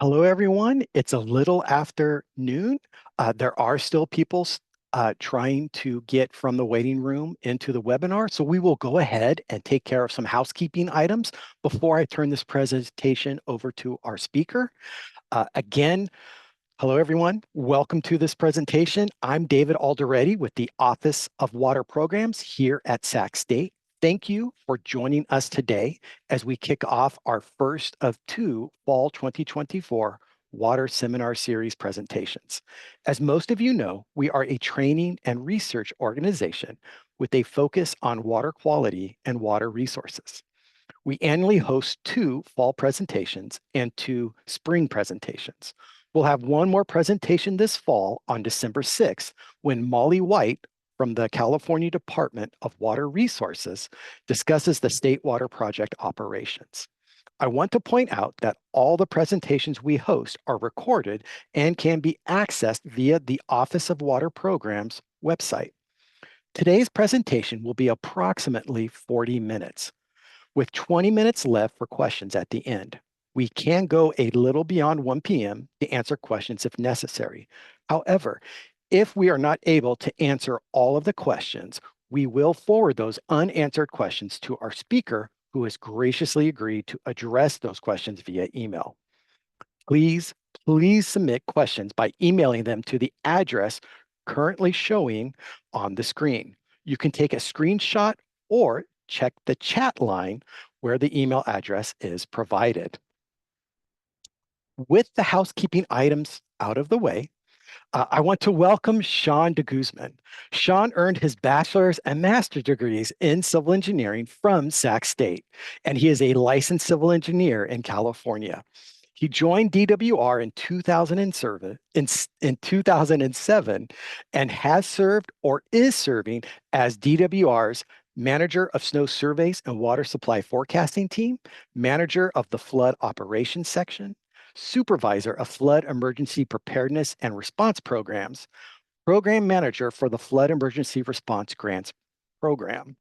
Hello, everyone. It's a little after noon. There are still people trying to get from the waiting room into the webinar, so we will go ahead and take care of some housekeeping items before I turn this presentation over to our speaker. Again, hello, everyone. Welcome to this presentation. I'm David Alderetti with the Office of Water Programs here at Sac State. Thank you for joining us today as we kick off our first of two Fall 2024 Water Seminar Series presentations. As most of you know, we are a training and research organization with a focus on water quality and water resources. We annually host two fall presentations and two spring presentations. We'll have one more presentation this fall on December 6th when Molly White from the California Department of Water Resources discusses the State Water Project operations. I want to point out that all the presentations we host are recorded and can be accessed via the Office of Water Programs website. Today's presentation will be approximately 40 minutes, with 20 minutes left for questions at the end. We can go a little beyond 1 p.m. to answer questions if necessary. However, if we are not able to answer all of the questions, we will forward those unanswered questions to our speaker, who has graciously agreed to address those questions via email. Please submit questions by emailing them to the address currently showing on the screen. You can take a screenshot or check the chat line where the email address is provided. With the housekeeping items out of the way, I want to welcome Sean de Guzman. Sean earned his bachelor's and master's degrees in civil engineering from Sac State, and he is a licensed civil engineer in California. He joined DWR in 2007 and has served or is serving as DWR's Manager of Snow Surveys and Water Supply Forecasting Team, Manager of the Flood Operations Section, Supervisor of Flood Emergency Preparedness and Response Programs, Program Manager for the Flood Emergency Response Grants Program.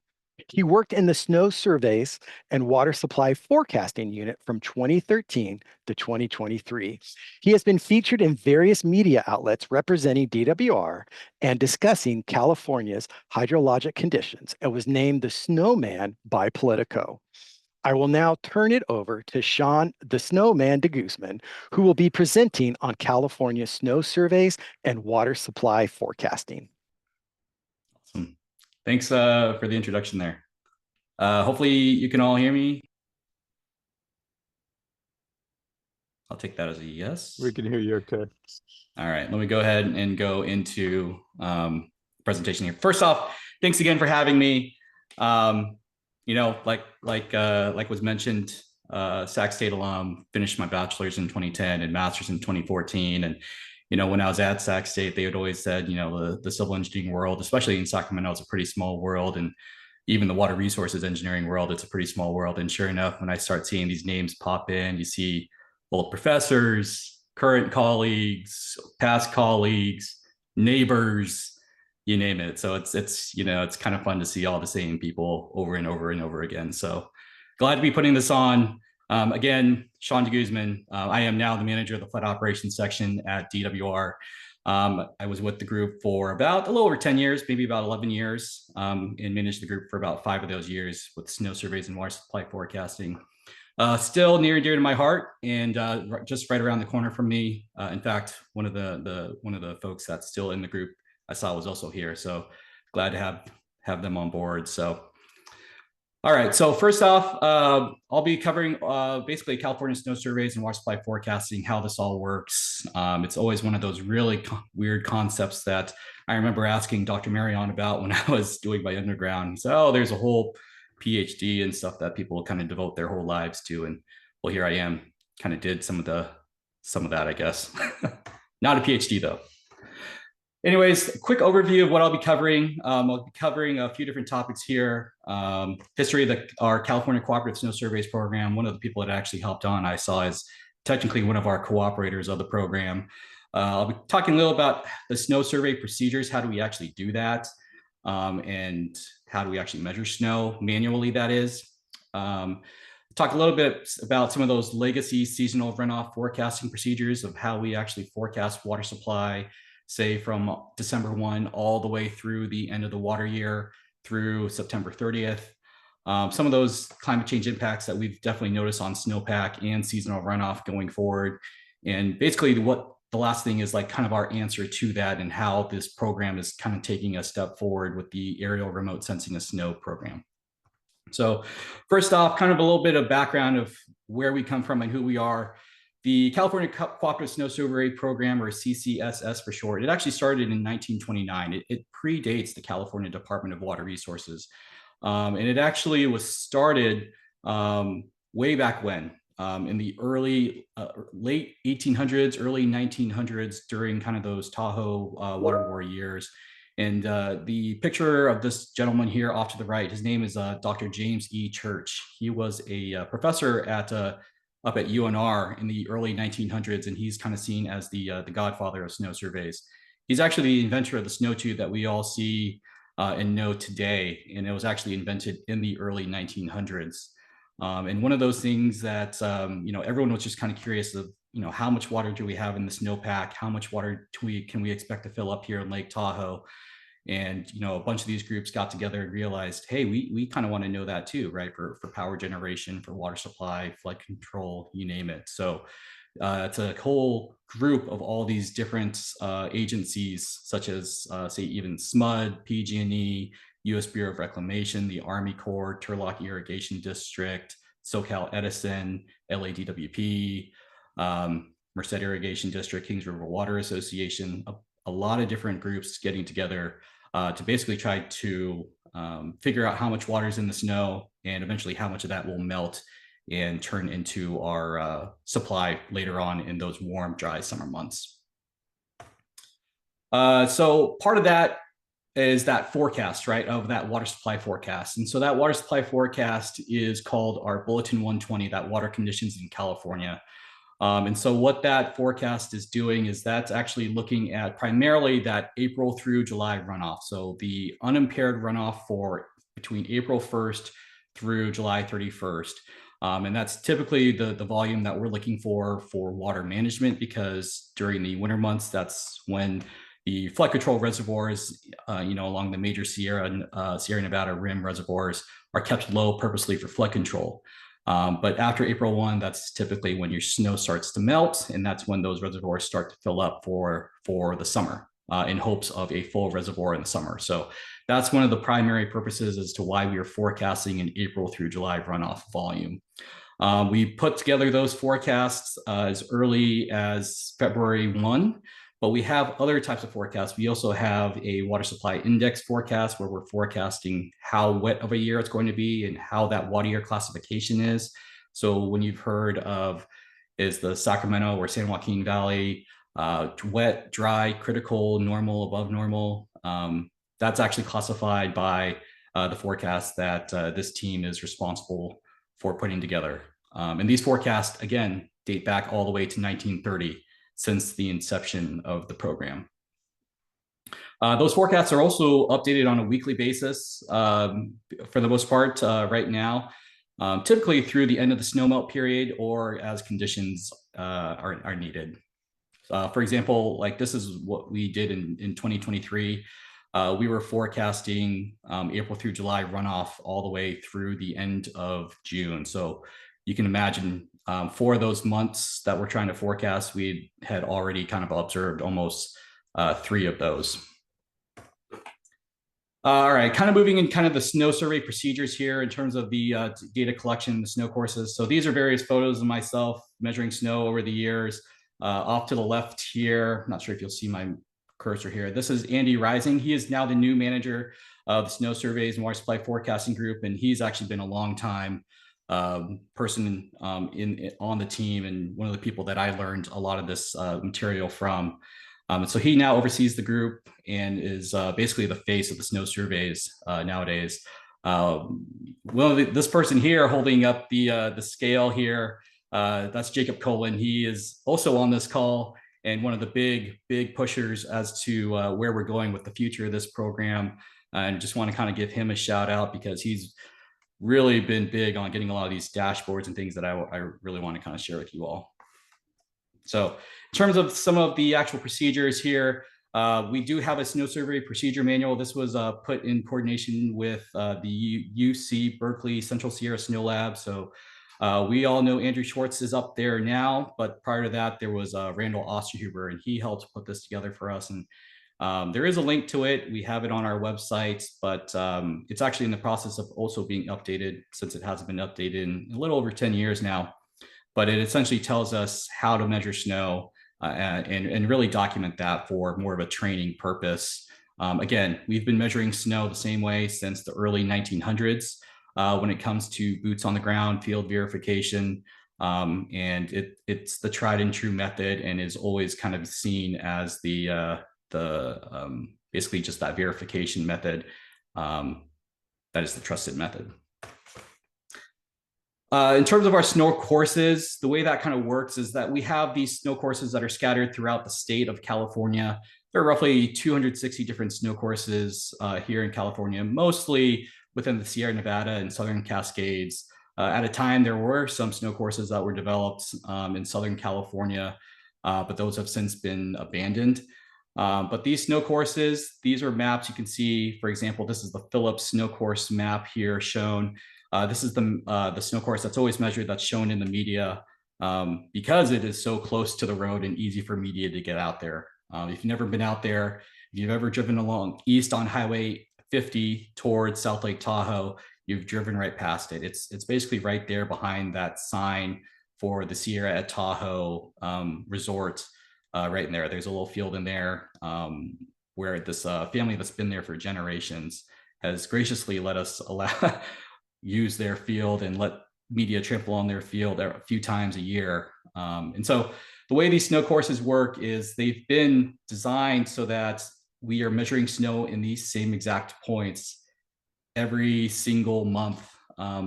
He worked in the Snow Surveys and Water Supply Forecasting Unit from 2013 to 2023. He has been featured in various media outlets representing DWR and discussing California's hydrologic conditions and was named the Snowman by Politico. I will now turn it over to Sean the Snowman de Guzman, who will be presenting on California snow surveys and water supply forecasting. Awesome. Thanks for the introduction there. Hopefully you can all hear me. I'll take that as a yes. We can hear you okay. All right, let me go ahead and go into presentation here. First off, thanks again for having me. You know, like was mentioned, Sac State alum, finished my bachelor's in 2010 and master's in 2014. And, you know, when I was at Sac State, they had always said, you know, the civil engineering world, especially in Sacramento, is a pretty small world. And even the water resources engineering world, it's a pretty small world. And sure enough, when I start seeing these names pop in, you see old professors, current colleagues, past colleagues, neighbors, you name it. So it's you know, it's kind of fun to see all the same people over and over and over again. So glad to be putting this on. Again, Sean de Guzman. I am now the manager of the flood operations section at DWR. I was with the group for about a little over 10 years, maybe about 11 years, and managed the group for about 5 of those years with snow surveys and water supply forecasting. Still near and dear to my heart, and just right around the corner from me. In fact, one of the folks that's still in the group I saw was also here. So glad to have them on board. So, all right. So first off, I'll be covering basically California snow surveys and water supply forecasting, how this all works. It's always one of those really weird concepts that I remember asking Dr. Marion about when I was doing my underground. He said, "Oh, there's a whole PhD and stuff that people kind of devote their whole lives to." And well, here I am, kind of did some of that, I guess. Not a PhD though. Anyways, a quick overview of what I'll be covering. I'll be covering a few different topics here. History of our California Cooperative Snow Surveys program. One of the people that actually helped on, I saw, is technically one of our cooperators of the program. I'll be talking a little about the snow survey procedures. How do we actually do that? And how do we actually measure snow manually, that is. talk a little bit about some of those legacy seasonal runoff forecasting procedures of how we actually forecast water supply, say from December 1 all the way through the end of the water year through September 30th. Some of those climate change impacts that we've definitely noticed on snowpack and seasonal runoff going forward. And basically what the last thing is like kind of our answer to that and how this program is kind of taking a step forward with the aerial remote sensing of snow program. So first off, kind of a little bit of background of where we come from and who we are. The California Cooperative Snow Survey Program, or CCSS for short, it actually started in 1929. It predates the California Department of Water Resources. And it actually was started way back when, in the late 1800s, early 1900s, during kind of those Tahoe water war years. And the picture of this gentleman here off to the right, his name is Dr. James E. Church. He was a professor up at UNR in the early 1900s, and he's kind of seen as the godfather of snow surveys. He's actually the inventor of the snow tube that we all see and know today, and it was actually invented in the early 1900s. And one of those things that everyone was just kind of curious of, how much water do we have in the snowpack? How much water can we expect to fill up here in Lake Tahoe? And a bunch of these groups got together and realized, hey, we kind of want to know that too, right? For power generation, for water supply, flood control, you name it. So it's a whole group of all these different agencies, such as say even SMUD, PG&E, U.S. Bureau of Reclamation, the Army Corps, Turlock Irrigation District, SoCal Edison, LADWP, Merced Irrigation District, Kings River Water Association, a lot of different groups getting together to basically try to figure out how much water is in the snow and eventually how much of that will melt and turn into our supply later on in those warm, dry summer months. So part of that is that forecast, right, of that water supply forecast. And so that water supply forecast is called our Bulletin 120, that water conditions in California. And so what that forecast is doing is that's actually looking at primarily that April through July runoff. So the unimpaired runoff for between April 1st through July 31st. And that's typically the volume that we're looking for water management, because during the winter months, that's when the flood control reservoirs, along the major Sierra Nevada rim reservoirs are kept low purposely for flood control. But after April 1, that's typically when your snow starts to melt, and that's when those reservoirs start to fill up for the summer in hopes of a full reservoir in the summer. So that's one of the primary purposes as to why we are forecasting an April through July runoff volume. We put together those forecasts as early as February 1, but we have other types of forecasts. We also have a water supply index forecast where we're forecasting how wet of a year it's going to be and how that water year classification is. So when you've heard of is the Sacramento or San Joaquin Valley, wet, dry, critical, normal, above normal, that's actually classified by the forecast that this team is responsible for putting together. And these forecasts, again, date back all the way to 1930, since the inception of the program. Those forecasts are also updated on a weekly basis for the most part right now, typically through the end of the snowmelt period or as conditions are needed. For example, like this is what we did in 2023. We were forecasting April through July runoff all the way through the end of June. So you can imagine for those months that we're trying to forecast, we had already kind of observed almost 3 of those. All right, kind of moving in kind of the snow survey procedures here in terms of the data collection, the snow courses. So these are various photos of myself measuring snow over the years. Off to the left here, I'm not sure if you'll see my cursor here. This is Andy Rising. He is now the new manager of the Snow Surveys and Water Supply Forecasting Group, and he's actually been a long time person on the team and one of the people that I learned a lot of this material from. So he now oversees the group and is basically the face of the snow surveys nowadays. This person here holding up the scale here, that's Jacob Colin. He is also on this call and one of the big pushers as to where we're going with the future of this program. And just want to kind of give him a shout out because he's really been big on getting a lot of these dashboards and things that I really want to kind of share with you all. So in terms of some of the actual procedures here, we do have a snow survey procedure manual. This was put in coordination with the UC Berkeley Central Sierra Snow Lab. So we all know Andrew Schwartz is up there now, but prior to that, there was Randall Osterhuber, and he helped put this together for us. And there is a link to it. We have it on our website, but it's actually in the process of also being updated, since it hasn't been updated in a little over 10 years now. But it essentially tells us how to measure snow and really document that for more of a training purpose. Again, we've been measuring snow the same way since the early 1900s when it comes to boots on the ground, field verification. And it's the tried and true method, and is always kind of seen as the basically just that verification method. That is the trusted method. In terms of our snow courses, the way that kind of works is that we have these snow courses that are scattered throughout the state of California. There are roughly 260 different snow courses here in California, mostly within the Sierra Nevada and Southern Cascades. At a time, there were some snow courses that were developed in Southern California, but those have since been abandoned. But these snow courses, these are maps you can see. For example, this is the Phillips snow course map here shown. This is the snow course that's always measured, that's shown in the media because it is so close to the road and easy for media to get out there. If you've never been out there, if you've ever driven along east on Highway 50 towards South Lake Tahoe, you've driven right past it. It's basically right there behind that sign for the Sierra at Tahoe resort. Right in there, there's a little field in there where this family that's been there for generations has graciously let us use their field and let media trample on their field a few times a year. And so the way these snow courses work is they've been designed so that we are measuring snow in these same exact points every single month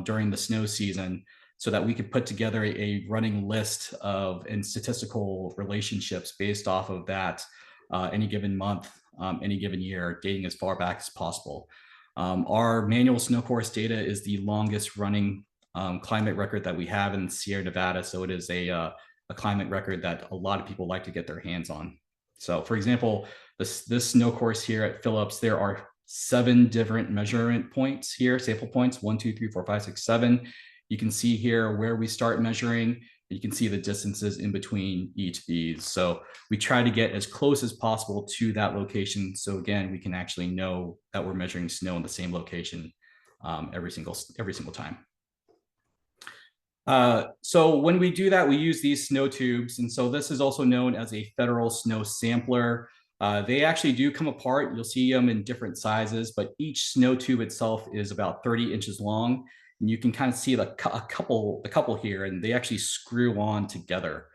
during the snow season, so that we could put together a running list of and statistical relationships based off of that any given month, any given year, dating as far back as possible. Our manual snow course data is the longest running climate record that we have in Sierra Nevada. So it is a climate record that a lot of people like to get their hands on. So for example, this snow course here at Phillips, there are 7 different measurement points here, sample points, 1, 2, 3, 4, 5, 6, 7. You can see here where we start measuring. You can see the distances in between each of these. So we try to get as close as possible to that location. So again, we can actually know that we're measuring snow in the same location every single time. So when we do that, we use these snow tubes. And so this is also known as a federal snow sampler. They actually do come apart. You'll see them in different sizes, but each snow tube itself is about 30 inches long. And you can kind of see the couple here, and they actually screw on together.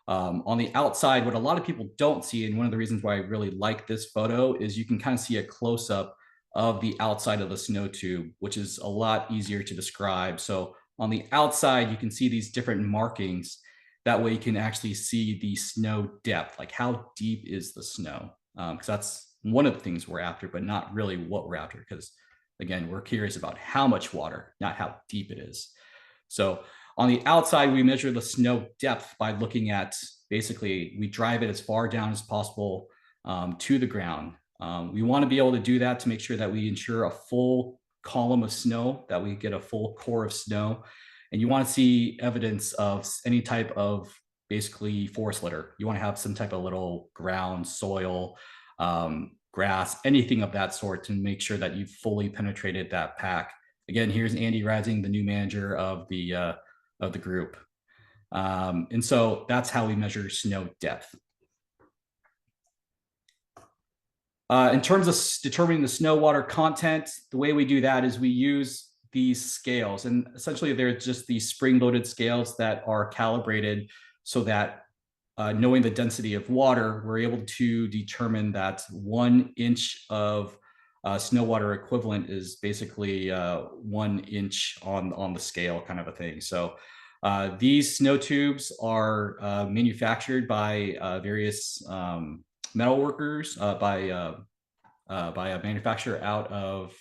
On the outside, what a lot of people don't see, and one of the reasons why I really like this photo, is you can kind of see a close-up of the outside of the snow tube, which is a lot easier to describe. So on the outside, you can see these different markings. That way you can actually see the snow depth, like how deep is the snow? Because that's one of the things we're after, but not really what we're after, because again, we're curious about how much water, not how deep it is. So on the outside, we measure the snow depth by looking at, basically, we drive it as far down as possible to the ground. We want to be able to do that to make sure that we ensure a full column of snow, that we get a full core of snow. And you want to see evidence of any type of basically forest litter. You want to have some type of little ground, soil, grass, anything of that sort, to make sure that you've fully penetrated that pack. Again, here's Andy Rising, the new manager of the group. And so that's how we measure snow depth. In terms of determining the snow water content, the way we do that is we use these scales, and essentially they're just these spring-loaded scales that are calibrated so that knowing the density of water, we're able to determine that 1 inch of snow water equivalent is basically 1 inch on the scale, kind of a thing. So these snow tubes are manufactured by various metal workers, by a manufacturer out of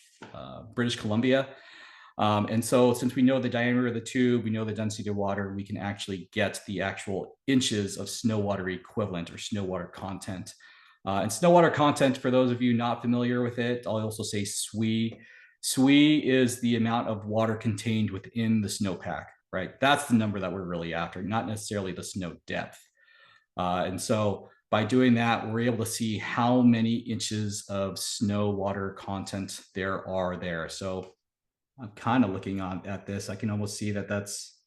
British Columbia. And so since we know the diameter of the tube, we know the density of water, we can actually get the actual inches of snow water equivalent or snow water content. And snow water content, for those of you not familiar with it, I'll also say SWE. SWE is the amount of water contained within the snowpack, right? That's the number that we're really after, not necessarily the snow depth. And so by doing that, we're able to see how many inches of snow water content there are there. So I'm kind of looking on at this. I can almost see that that's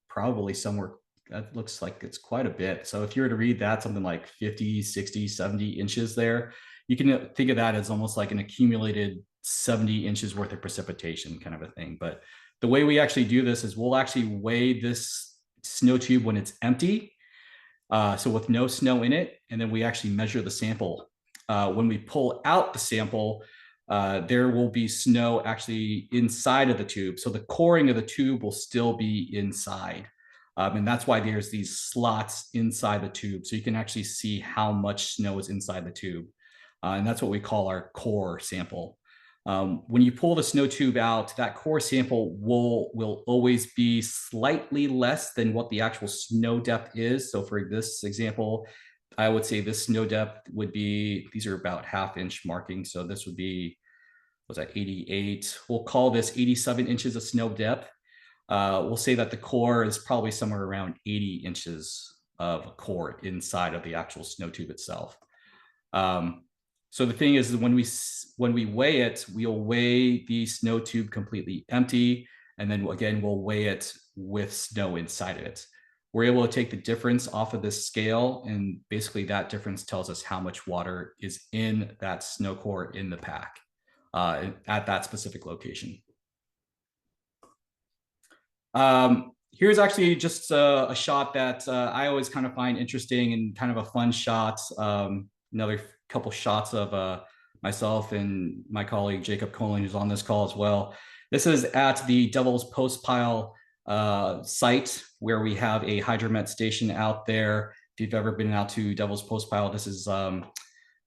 probably somewhere that looks like it's quite a bit. So if you were to read that, something like 50, 60, 70 inches there, you can think of that as almost like an accumulated 70 inches worth of precipitation kind of a thing. But the way we actually do this is we'll actually weigh this snow tube when it's empty, so with no snow in it, and then we actually measure the sample. When we pull out the sample, there will be snow actually inside of the tube. So the coring of the tube will still be inside. And that's why there's these slots inside the tube. So you can actually see how much snow is inside the tube. And that's what we call our core sample. When you pull the snow tube out, that core sample will always be slightly less than what the actual snow depth is. So for this example, I would say this snow depth would be, these are about half-inch markings. So this would be, was that 88? We'll call this 87 inches of snow depth. We'll say that the core is probably somewhere around 80 inches of core inside of the actual snow tube itself. So the thing is, when we weigh it, we'll weigh the snow tube completely empty, and then again we'll weigh it with snow inside of it. We're able to take the difference off of this scale, and basically that difference tells us how much water is in that snow core in the pack at that specific location. Here's actually just a shot that I always kind of find interesting and kind of a fun shot. Another couple shots of myself and my colleague Jacob Colin, who's on this call as well. This is at the Devil's Postpile site where we have a hydromet station out there. If you've ever been out to Devil's Postpile, this is out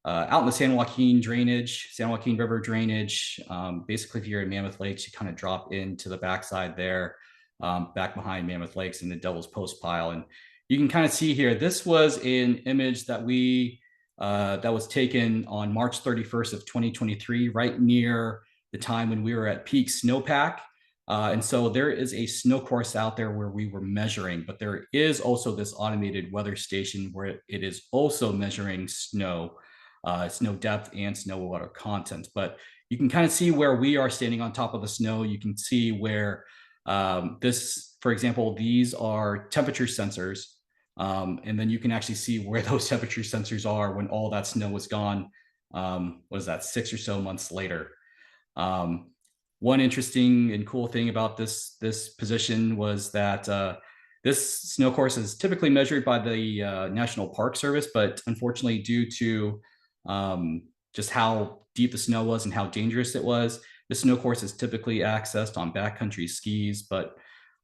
in the San Joaquin drainage, San Joaquin River drainage. Basically, if you're in Mammoth Lakes, you kind of drop into the backside there, back behind Mammoth Lakes in the Devil's Postpile. And you can kind of see here, this was an image that that was taken on March 31st of 2023, right near the time when we were at peak snowpack. And so there is a snow course out there where we were measuring, but there is also this automated weather station where it is also measuring snow depth and snow water content. But you can kind of see where we are standing on top of the snow. You can see where for example, these are temperature sensors. And then you can actually see where those temperature sensors are when all that snow was gone. What is that, 6 or so months later? One interesting and cool thing about this position was that this snow course is typically measured by the National Park Service, but unfortunately, due to just how deep the snow was and how dangerous it was, the snow course is typically accessed on backcountry skis. But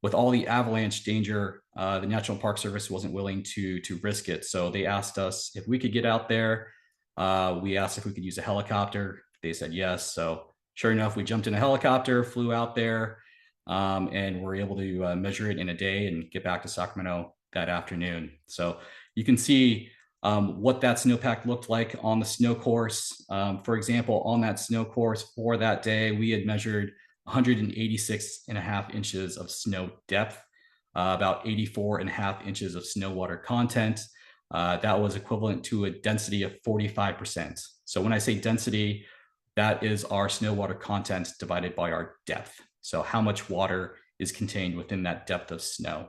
with all the avalanche danger, the National Park Service wasn't willing to risk it. So they asked us if we could get out there. We asked if we could use a helicopter. They said yes. So sure enough, we jumped in a helicopter, flew out there, and were able to measure it in a day and get back to Sacramento that afternoon. So you can see what that snowpack looked like on the snow course. For example, on that snow course for that day, we had measured 186.5 inches of snow depth, about 84.5 inches of snow water content. That was equivalent to a density of 45%. So when I say density, that is our snow water content divided by our depth. So how much water is contained within that depth of snow.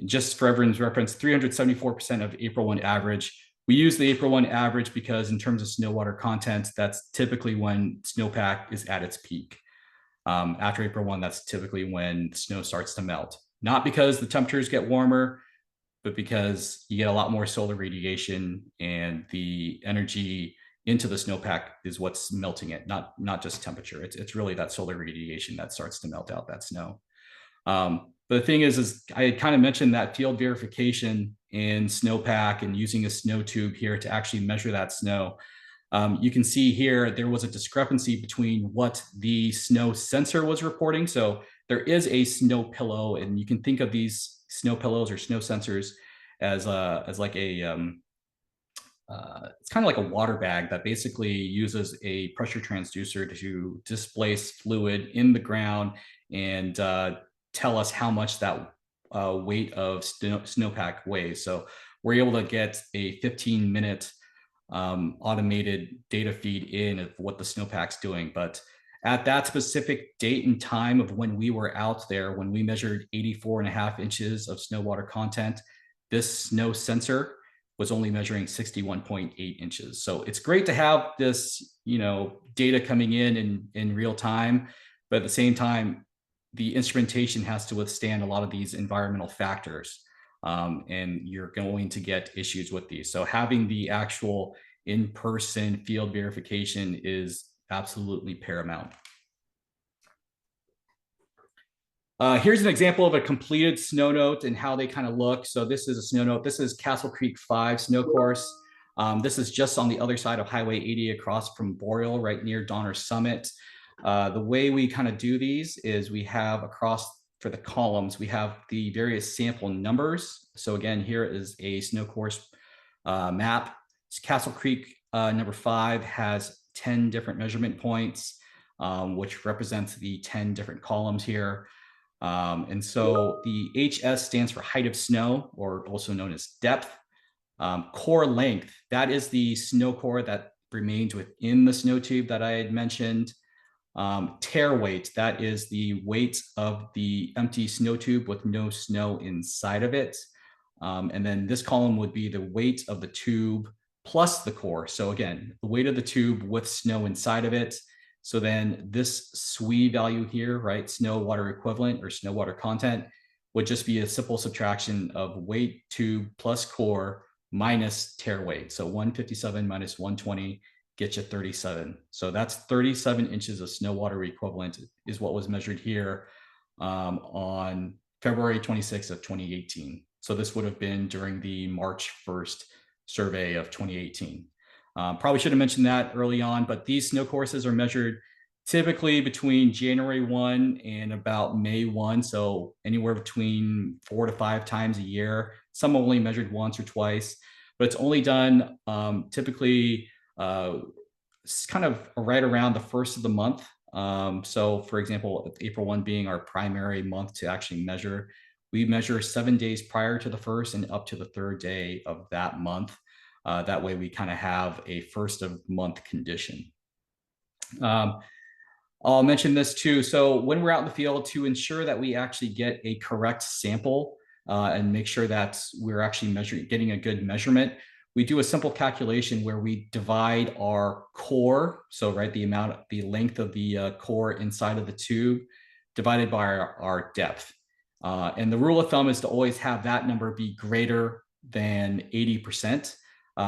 Just for everyone's reference, 374% of April 1 average. We use the April 1 average because in terms of snow water content, that's typically when snowpack is at its peak. After April 1, that's typically when snow starts to melt. Not because the temperatures get warmer, but because you get a lot more solar radiation and the energy into the snowpack is what's melting it, not just temperature. It's really that solar radiation that starts to melt out that snow. But the thing is I had kind of mentioned that field verification in snowpack and using a snow tube here to actually measure that snow. You can see here there was a discrepancy between what the snow sensor was reporting. So there is a snow pillow, and you can think of these snow pillows or snow sensors as like a it's kind of like a water bag that basically uses a pressure transducer to displace fluid in the ground and tell us how much that weight of snowpack weighs. So we're able to get a 15-minute automated data feed in of what the snowpack's doing. But at that specific date and time of when we were out there, when we measured 84.5 inches of snow water content, this snow sensor was only measuring 61.8 inches. So it's great to have this, data coming in real time, but at the same time, the instrumentation has to withstand a lot of these environmental factors. And you're going to get issues with these. So having the actual in-person field verification is absolutely paramount. Here's an example of a completed snow note and how they kind of look. So this is a snow note. This is Castle Creek 5 snow course. This is just on the other side of Highway 80 across from Boreal, right near Donner Summit. The way we kind of do these is we have across for the columns, we have the various sample numbers. So again, here is a snow course map. Castle Creek number 5 has 10 different measurement points, which represents the 10 different columns here. And so the HS stands for height of snow, or also known as depth. Core length, that is the snow core that remains within the snow tube that I had mentioned. Tare weight, that is the weight of the empty snow tube with no snow inside of it. And then this column would be the weight of the tube plus the core. So again, the weight of the tube with snow inside of it. So then this SWE value here, right, snow water equivalent or snow water content, would just be a simple subtraction of weight tube plus core minus tare weight. So 157 minus 120 gets you 37. So that's 37 inches of snow water equivalent is what was measured here on February 26th of 2018. So this would have been during the March 1st survey of 2018. Probably should have mentioned that early on, but these snow courses are measured typically between January 1 and about May 1. So anywhere between 4 to 5 times a year. Some only measured once or twice, but it's only done typically kind of right around the first of the month. So for example, April 1 being our primary month to actually measure, we measure 7 days prior to the first and up to the third day of that month. That way we kind of have a first of month condition. I'll mention this too. So when we're out in the field, to ensure that we actually get a correct sample and make sure that we're actually getting a good measurement, we do a simple calculation where we divide our core, so right, the length of the core inside of the tube, divided by our depth. And the rule of thumb is to always have that number be greater than 80%,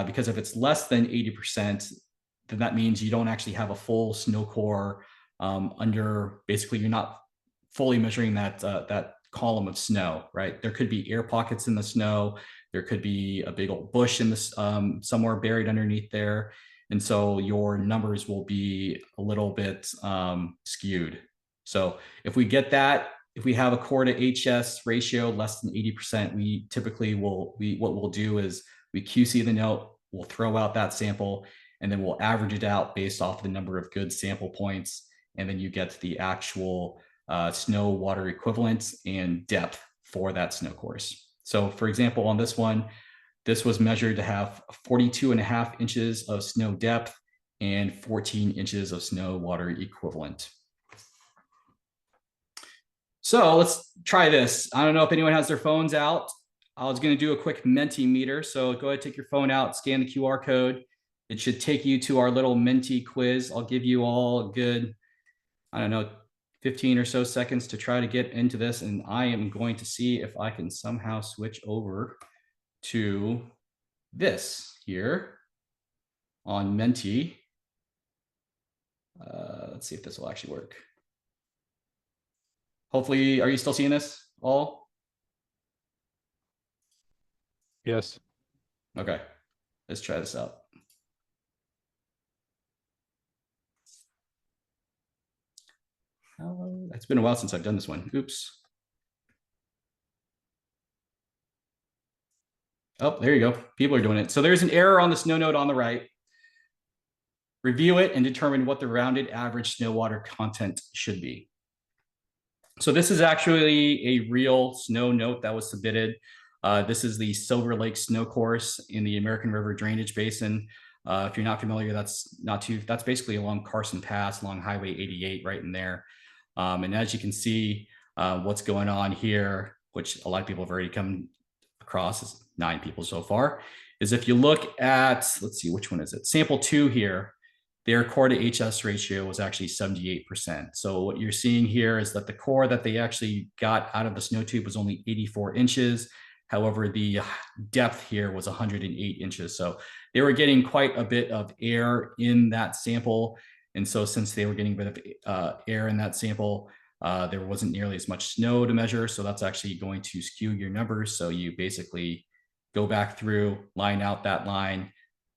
because if it's less than 80%, then that means you don't actually have a full snow core under, basically you're not fully measuring that column of snow, right? There could be air pockets in the snow. There could be a big old bush in this somewhere buried underneath there. And so your numbers will be a little bit skewed. So if we get that, if we have a core to HS ratio less than 80%, we typically what we'll do is we QC the note, we'll throw out that sample, and then we'll average it out based off the number of good sample points. And then you get the actual snow water equivalent and depth for that snow course. So for example, on this one, this was measured to have 42.5 inches of snow depth and 14 inches of snow water equivalent. So let's try this. I don't know if anyone has their phones out. I was going to do a quick Mentimeter. So go ahead, take your phone out, scan the QR code. It should take you to our little Menti quiz. I'll give you all a good, I don't know, 15 or so seconds to try to get into this. And I am going to see if I can somehow switch over to this here on Menti. Let's see if this will actually work. Hopefully, are you still seeing this all? Yes. Okay, let's try this out. It's been a while since I've done this one. Oops. Oh, there you go. People are doing it. So there's an error on the snow node on the right. Review it and determine what the rounded average snow water content should be. So this is actually a real snow note that was submitted. This is the Silver Lake Snow Course in the American River Drainage Basin. If you're not familiar, that's basically along Carson Pass, along Highway 88, right in there. And as you can see, what's going on here, which a lot of people have already come across, is 9 people so far, is if you look at, let's see, which one is it? Sample 2 here, their core to HS ratio was actually 78%. So what you're seeing here is that the core that they actually got out of the snow tube was only 84 inches. However, the depth here was 108 inches. So they were getting quite a bit of air in that sample. And so since they were getting a bit of air in that sample, there wasn't nearly as much snow to measure. So that's actually going to skew your numbers. So you basically go back through, line out that line,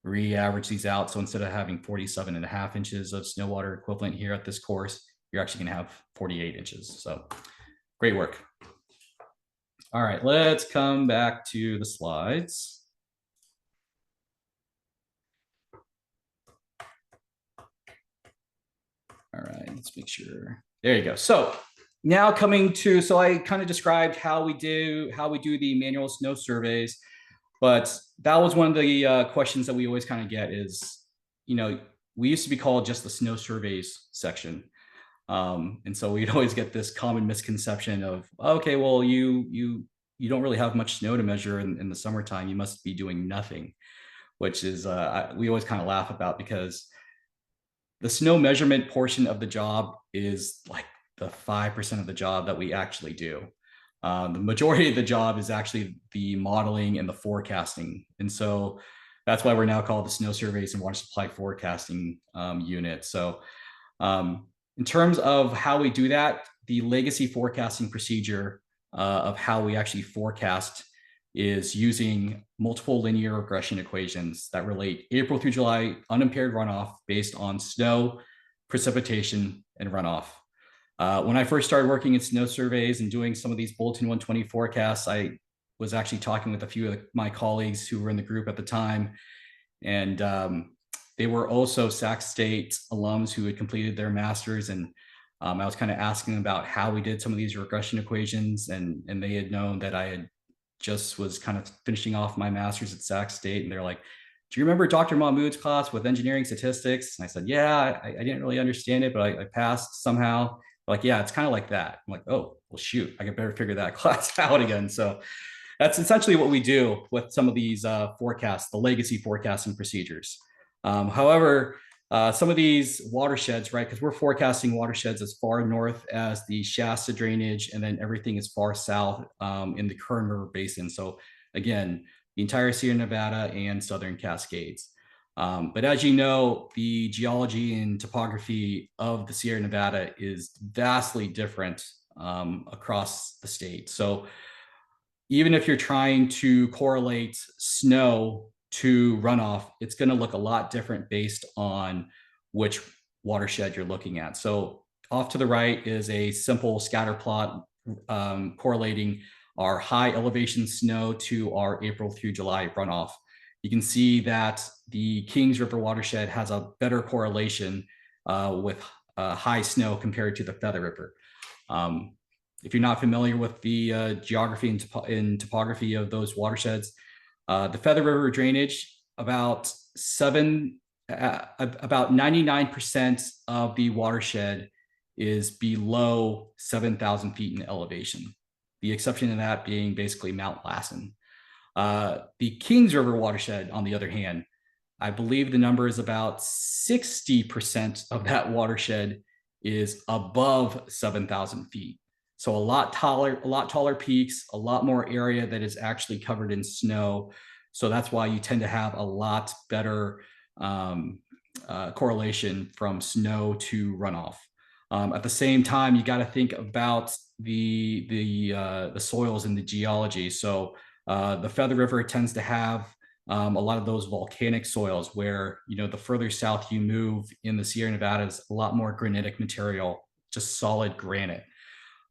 re-average these out. So instead of having 47.5 inches of snow water equivalent here at this course, you're actually going to have 48 inches. So great work. All right, let's come back to the slides. All right, let's make sure. There you go. So now coming to, so I kind of described how we do the manual snow surveys, but that was one of the questions that we always kind of get is, we used to be called just the snow surveys section. And so we'd always get this common misconception of, okay, well, you don't really have much snow to measure in the summertime. You must be doing nothing, which is, we always kind of laugh about, because the snow measurement portion of the job is like the 5% of the job that we actually do. The majority of the job is actually the modeling and the forecasting. And so that's why we're now called the Snow Surveys and Water Supply Forecasting Unit. So in terms of how we do that, the legacy forecasting procedure of how we actually forecast is using multiple linear regression equations that relate April through July unimpaired runoff based on snow, precipitation, and runoff. When I first started working in snow surveys and doing some of these Bulletin 120 forecasts, I was actually talking with a few of my colleagues who were in the group at the time. And they were also Sac State alums who had completed their masters. And I was kind of asking about how we did some of these regression equations. And they had known that I had just was kind of finishing off my master's at Sac State. And they're like, do you remember Dr. Mahmood's class with engineering statistics? And I said, yeah, I didn't really understand it, but I passed somehow. Like, yeah, it's kind of like that. I'm like, oh, well, shoot, I could better figure that class out again. So that's essentially what we do with some of these forecasts, the legacy forecasting procedures. However, some of these watersheds, right, because we're forecasting watersheds as far north as the Shasta drainage, and then everything is far south in the Kern River Basin. So again, the entire Sierra Nevada and Southern Cascades. But as you know, the geology and topography of the Sierra Nevada is vastly different across the state. So even if you're trying to correlate snow to runoff, it's going to look a lot different based on which watershed you're looking at. So off to the right is a simple scatter plot correlating our high elevation snow to our April through July runoff. You can see that the Kings River watershed has a better correlation with high snow compared to the Feather River. If you're not familiar with the geography and topography of those watersheds, the Feather River drainage, about 99% of the watershed is below 7,000 feet in elevation. The exception to that being basically Mount Lassen. The Kings River watershed, on the other hand, I believe the number is about 60% of that watershed is above 7,000 feet. So a lot taller peaks, a lot more area that is actually covered in snow. So that's why you tend to have a lot better correlation from snow to runoff. At the same time, you got to think about the soils and the geology. So the Feather River tends to have a lot of those volcanic soils where, the further south you move in the Sierra Nevada is a lot more granitic material just solid granite.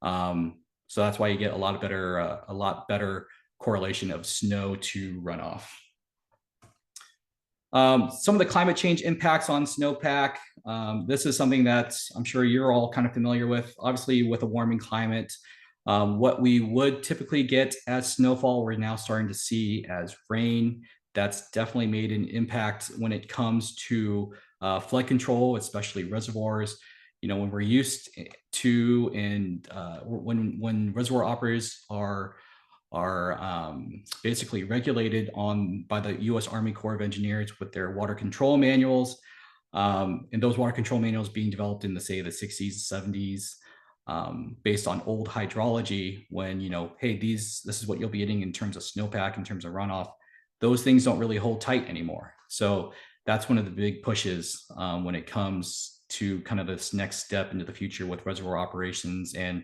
So that's why you get a lot better correlation of snow to runoff. Some of the climate change impacts on snowpack. This is something that I'm sure you're all kind of familiar with. Obviously, with a warming climate, what we would typically get as snowfall, we're now starting to see as rain. That's definitely made an impact when it comes to flood control, especially reservoirs. You know, when we're used to and when reservoir operators are basically regulated on by the U.S. Army Corps of Engineers with their water control manuals, and those water control manuals being developed in the say the 60s, 70s, based on old hydrology. When hey, this is what you'll be getting in terms of snowpack, in terms of runoff. Those things don't really hold tight anymore. So that's one of the big pushes when it comes to kind of this next step into the future with reservoir operations and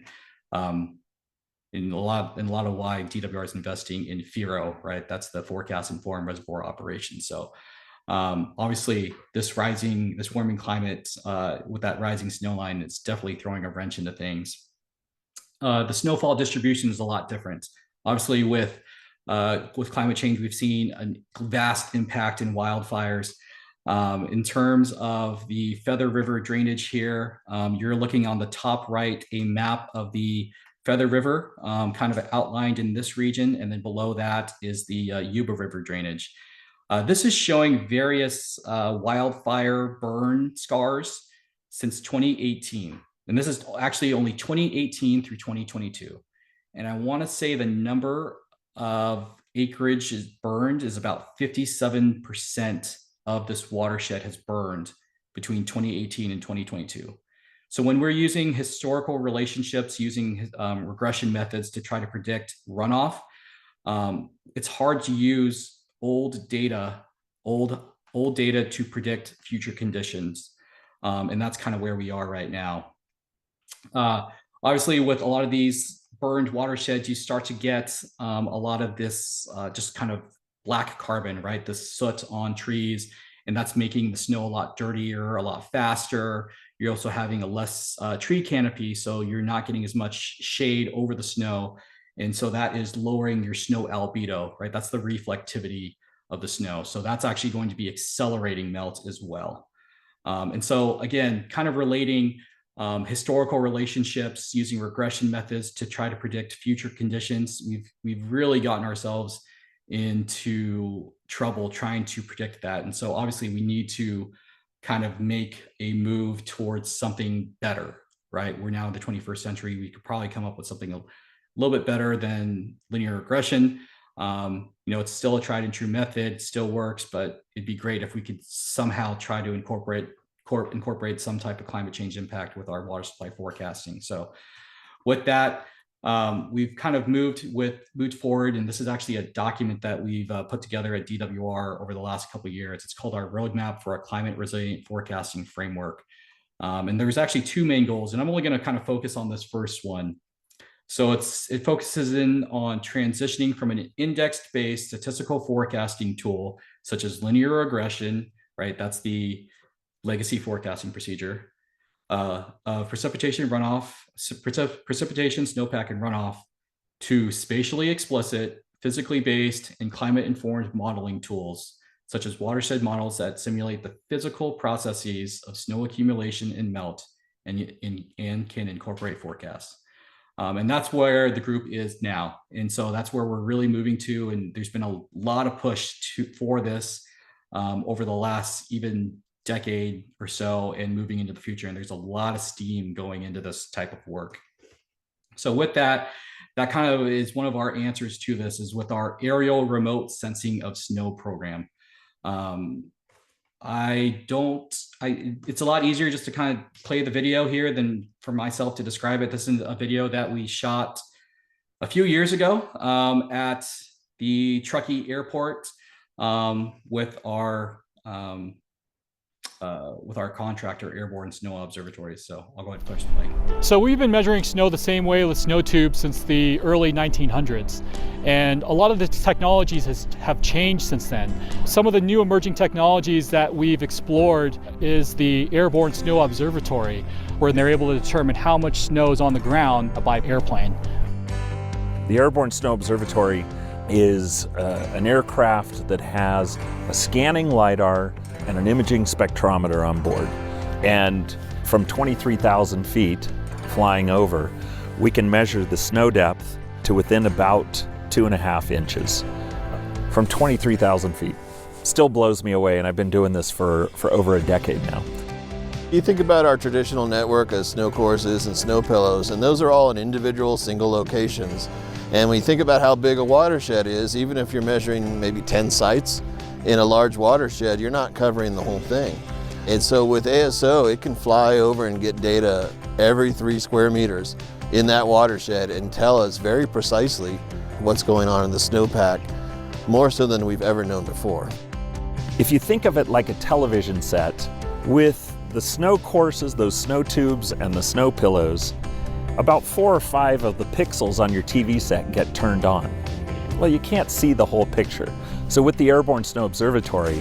in a lot of why DWR is investing in FIRO, right? That's the forecast informed reservoir operation. So obviously this warming climate with that rising snow line, it's definitely throwing a wrench into things. The snowfall distribution is a lot different. Obviously with climate change, we've seen a vast impact in wildfires. In terms of the Feather River drainage here, you're looking on the top right, a map of the Feather River, kind of outlined in this region, and then below that is the Yuba River drainage. This is showing various wildfire burn scars since 2018. And this is actually only 2018 through 2022. And I want to say the number of acreage is burned is about 57% of this watershed has burned between 2018 and 2022. So when we're using historical relationships, using regression methods to try to predict runoff, it's hard to use old data to predict future conditions. And that's kind of where we are right now. Obviously, with a lot of these burned watersheds, you start to get a lot of this just kind of black carbon, right? The soot on trees, and that's making the snow a lot dirtier, a lot faster. You're also having a less tree canopy, so you're not getting as much shade over the snow. And so that is lowering your snow albedo, right? That's the reflectivity of the snow. So that's actually going to be accelerating melt as well. And so again, kind of relating historical relationships using regression methods to try to predict future conditions. We've really gotten ourselves into trouble trying to predict that. And so obviously we need to kind of make a move towards something better, right? We're now in the 21st century. We could probably come up with something a little bit better than linear regression. It's still a tried and true method, still works, but it'd be great if we could somehow try to incorporate some type of climate change impact with our water supply forecasting. So with that, we've kind of moved forward, and this is actually a document that we've put together at DWR over the last couple of years. It's called our Roadmap for a Climate Resilient Forecasting Framework. And there's actually two main goals, and I'm only going to kind of focus on this first one. So it focuses in on transitioning from an index-based statistical forecasting tool, such as linear regression, right? That's the legacy forecasting procedure, precipitation runoff, precipitation, snowpack, and runoff, to spatially explicit, physically based, and climate-informed modeling tools, such as watershed models that simulate the physical processes of snow accumulation and melt, and can incorporate forecasts. And that's where the group is now. And so that's where we're really moving to. And there's been a lot of push for this over the last even decade or so and moving into the future. And there's a lot of steam going into this type of work. So with that kind of is one of our answers to this, is with our aerial remote sensing of snow program. It's a lot easier just to kind of play the video here than for myself to describe it. This is a video that we shot a few years ago at the Truckee Airport with our with our contractor, Airborne Snow Observatory. So I'll go ahead and push the play. So we've been measuring snow the same way with snow tubes since the early 1900s. And a lot of the technologies have changed since then. Some of the new emerging technologies that we've explored is the Airborne Snow Observatory, where they're able to determine how much snow is on the ground by airplane. The Airborne Snow Observatory is an aircraft that has a scanning LiDAR and an imaging spectrometer on board. And from 23,000 feet flying over, we can measure the snow depth to within about 2.5 inches from 23,000 feet. Still blows me away, and I've been doing this for over a decade now. You think about our traditional network of snow courses and snow pillows, and those are all in individual single locations. And when you think about how big a watershed is, even if you're measuring maybe 10 sites in a large watershed, you're not covering the whole thing. And so with ASO, it can fly over and get data every 3 square meters in that watershed and tell us very precisely what's going on in the snowpack, more so than we've ever known before. If you think of it like a television set, with the snow courses, those snow tubes, and the snow pillows, about 4 or 5 of the pixels on your TV set get turned on. Well, you can't see the whole picture. So with the Airborne Snow Observatory,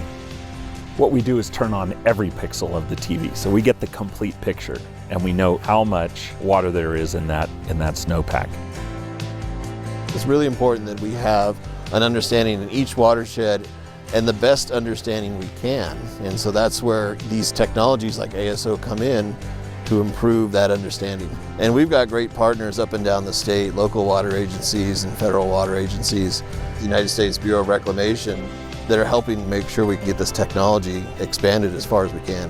what we do is turn on every pixel of the TV. So we get the complete picture, and we know how much water there is in that snowpack. It's really important that we have an understanding in each watershed and the best understanding we can. And so that's where these technologies like ASO come in to improve that understanding. And we've got great partners up and down the state, local water agencies and federal water agencies, the United States Bureau of Reclamation, that are helping make sure we can get this technology expanded as far as we can.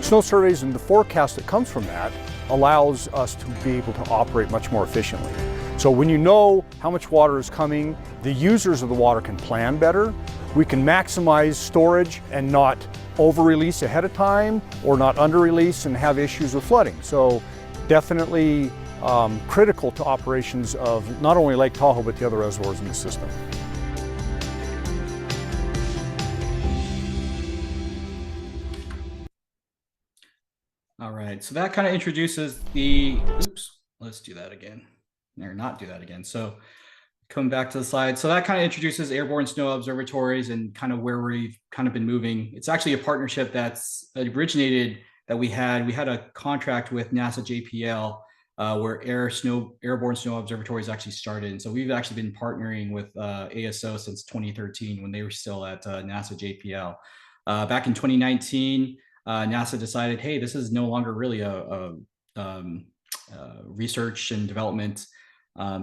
Snow surveys and the forecast that comes from that allows us to be able to operate much more efficiently. So when you know how much water is coming, the users of the water can plan better. We can maximize storage and not over-release ahead of time or not under-release and have issues with flooding. So definitely critical to operations of not only Lake Tahoe, but the other reservoirs in the system. All right, so that kind of introduces the, oops, let's do that again, or not do that again. So come back to the slide. So that kind of introduces Airborne Snow Observatories and kind of where we've kind of been moving. It's actually a partnership that's originated that we had a contract with NASA JPL where Airborne Snow Observatories actually started. And so we've actually been partnering with ASO since 2013 when they were still at NASA JPL. Back in 2019, NASA decided, hey, this is no longer really a research and development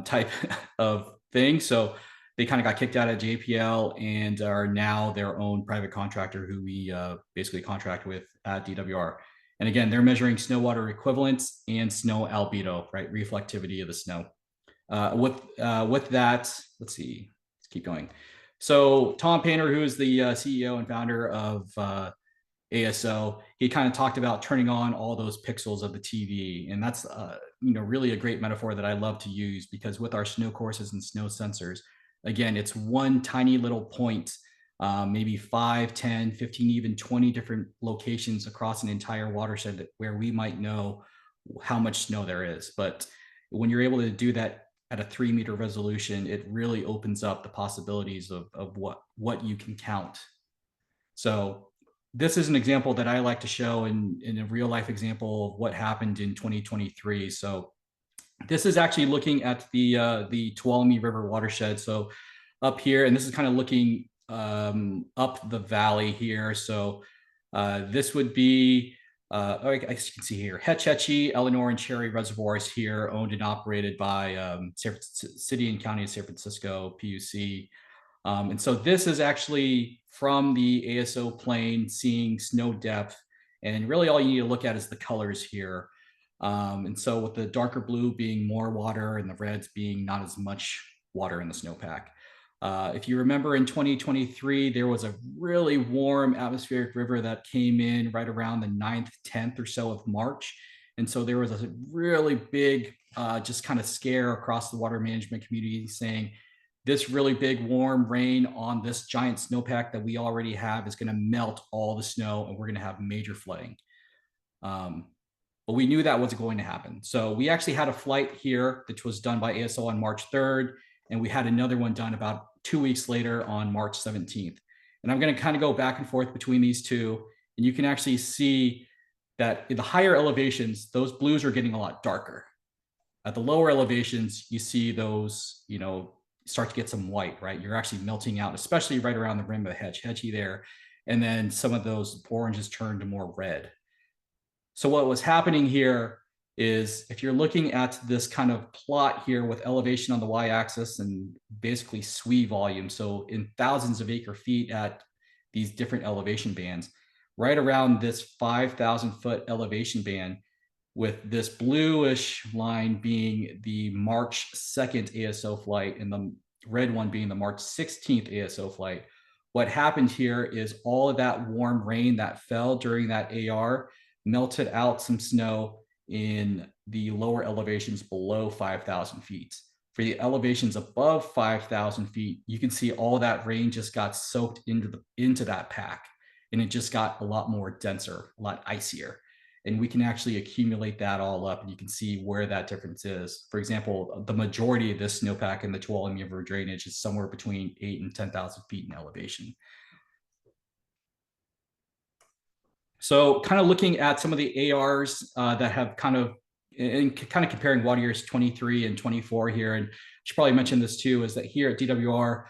type of thing. So they kind of got kicked out of JPL and are now their own private contractor who we basically contract with at DWR. And again, they're measuring snow water equivalence and snow albedo, right? Reflectivity of the snow. With that, let's see, let's keep going. So Tom Painter, who is the CEO and founder of ASO, he kind of talked about turning on all those pixels of the TV. And that's really a great metaphor that I love to use, because with our snow courses and snow sensors, again, it's one tiny little point, maybe 5, 10, 15, even 20 different locations across an entire watershed where we might know how much snow there is. But when you're able to do that at a 3-meter resolution, it really opens up the possibilities of what you can count. So this is an example that I like to show in a real life example of what happened in 2023. So this is actually looking at the Tuolumne River watershed. So up here, and this is kind of looking up the valley here. So this would be, as you can see here, Hetch Hetchy, Eleanor, and Cherry reservoirs here, owned and operated by City and County of San Francisco, PUC. And so this is actually from the ASO plane, seeing snow depth. And really all you need to look at is the colors here. And so with the darker blue being more water and the reds being not as much water in the snowpack. If you remember in 2023, there was a really warm atmospheric river that came in right around the 9th, 10th or so of March. And so there was a really big just kind of scare across the water management community saying, this really big warm rain on this giant snowpack that we already have is going to melt all the snow, and we're going to have major flooding. But we knew that wasn't going to happen. So we actually had a flight here that was done by ASO on March 3rd, and we had another one done about 2 weeks later on March 17th. And I'm going to kind of go back and forth between these two, and you can actually see that in the higher elevations, those blues are getting a lot darker. At the lower elevations, you see those, start to get some white, right? You're actually melting out, especially right around the rim of the hedgy there. And then some of those oranges turn to more red. So what was happening here is if you're looking at this kind of plot here with elevation on the y-axis and basically SWE volume, so in thousands of acre feet at these different elevation bands, right around this 5,000 foot elevation band, with this bluish line being the March 2nd ASO flight and the red one being the March 16th ASO flight. What happened here is all of that warm rain that fell during that AR melted out some snow in the lower elevations below 5,000 feet. For the elevations above 5,000 feet, you can see all that rain just got soaked into that pack, and it just got a lot more denser, a lot icier. And we can actually accumulate that all up, and you can see where that difference is. For example, the majority of this snowpack in the Tuolumne River drainage is somewhere between 8,000 and 10,000 feet in elevation. So kind of looking at some of the ARs that have kind of comparing water years 23 and 24 here, and I should probably mention this too, is that here at DWR,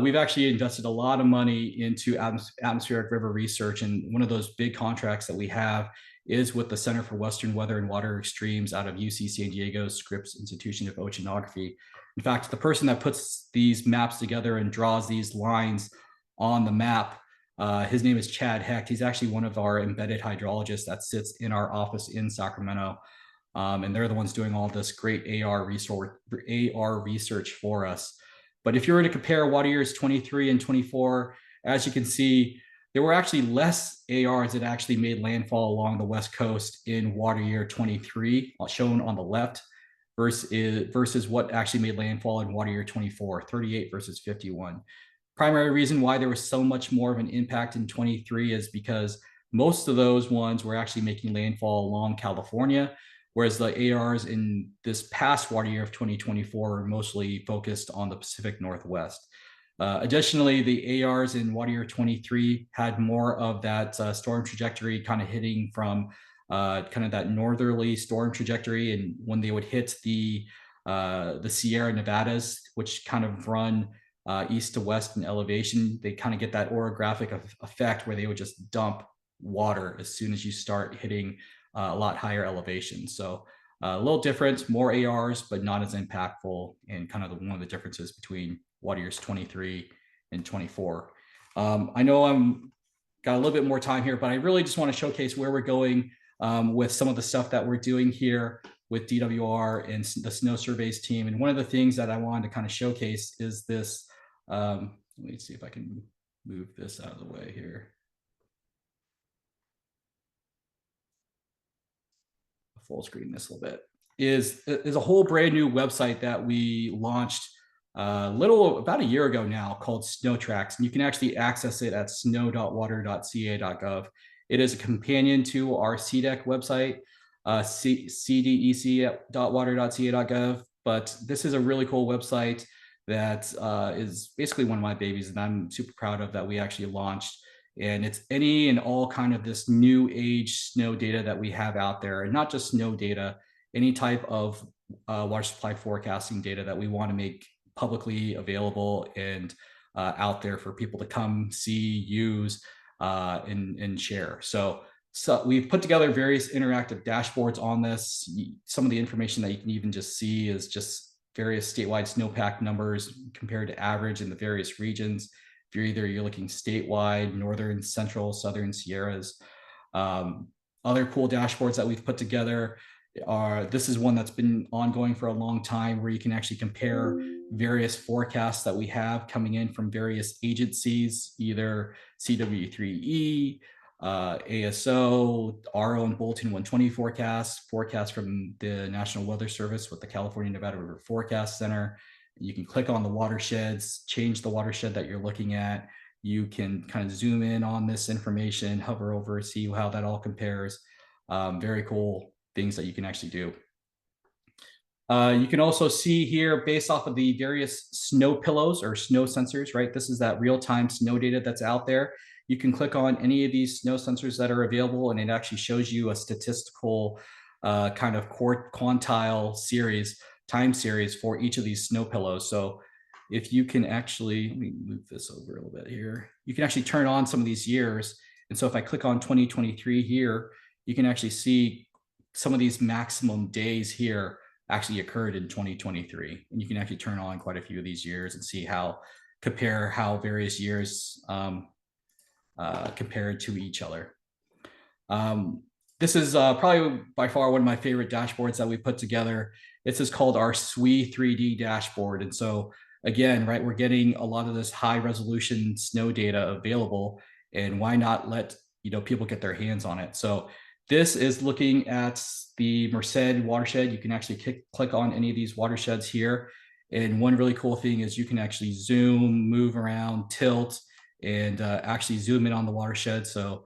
we've actually invested a lot of money into atmospheric river research, and one of those big contracts that we have is with the Center for Western Weather and Water Extremes out of UC San Diego's Scripps Institution of Oceanography. In fact, the person that puts these maps together and draws these lines on the map, his name is Chad Hecht. He's actually one of our embedded hydrologists that sits in our office in Sacramento. And they're the ones doing all this great AR research for us. But if you were to compare water years 23 and 24, as you can see, there were actually less ARs that actually made landfall along the West Coast in water year 23, shown on the left, versus what actually made landfall in water year 24, 38 versus 51. Primary reason why there was so much more of an impact in 23 is because most of those ones were actually making landfall along California, whereas the ARs in this past water year of 2024 are mostly focused on the Pacific Northwest. Additionally, the ARs in water year 23 had more of that storm trajectory kind of hitting from kind of that northerly storm trajectory. And when they would hit the Sierra Nevadas, which kind of run east to west in elevation, they kind of get that orographic effect where they would just dump water as soon as you start hitting a lot higher elevation. So a little different, more ARs, but not as impactful, and kind of one of the differences between water years 23 and 24. I know I'm got a little bit more time here, but I really just want to showcase where we're going with some of the stuff that we're doing here with DWR and the snow surveys team. And one of the things that I wanted to kind of showcase is this. Let me see if I can move this out of the way here. Full screen this a little bit. Is a whole brand new website that we launched about a year ago now, called Snow Tracks, and you can actually access it at snow.water.ca.gov. It is a companion to our CDEC website, cdec.water.ca.gov. But this is a really cool website that is basically one of my babies, and I'm super proud of that we actually launched. And it's any and all kind of this new age snow data that we have out there, and not just snow data, any type of water supply forecasting data that we want to make publicly available and out there for people to come see, use, and share. So we've put together various interactive dashboards on this. Some of the information that you can even just see is just various statewide snowpack numbers compared to average in the various regions. If you're looking statewide, northern, central, southern Sierras. Other cool dashboards that we've put together this is one that's been ongoing for a long time, where you can actually compare various forecasts that we have coming in from various agencies, either CW3E, ASO, our own Bulletin 120 forecasts from the National Weather Service with the California Nevada River Forecast Center, You can click on the watersheds, change the watershed that you're looking at. You can kind of zoom in on this information, hover over, see how that all compares. Very cool things that you can actually do. You can also see here, based off of the various snow pillows or snow sensors, right? This is that real-time snow data that's out there. You can click on any of these snow sensors that are available, and it actually shows you a statistical kind of quantile series, time series for each of these snow pillows. So if you can actually, let me move this over a little bit here. You can actually turn on some of these years. And so if I click on 2023 here, you can actually see some of these maximum days here actually occurred in 2023. And you can actually turn on quite a few of these years and see compare how various years compared to each other. This is probably by far one of my favorite dashboards that we put together. This is called our SWE 3D dashboard. And so again, right, we're getting a lot of this high resolution snow data available, and why not let people get their hands on it? So this is looking at the Merced watershed. You can actually click on any of these watersheds here. And one really cool thing is you can actually zoom, move around, tilt, and actually zoom in on the watershed. So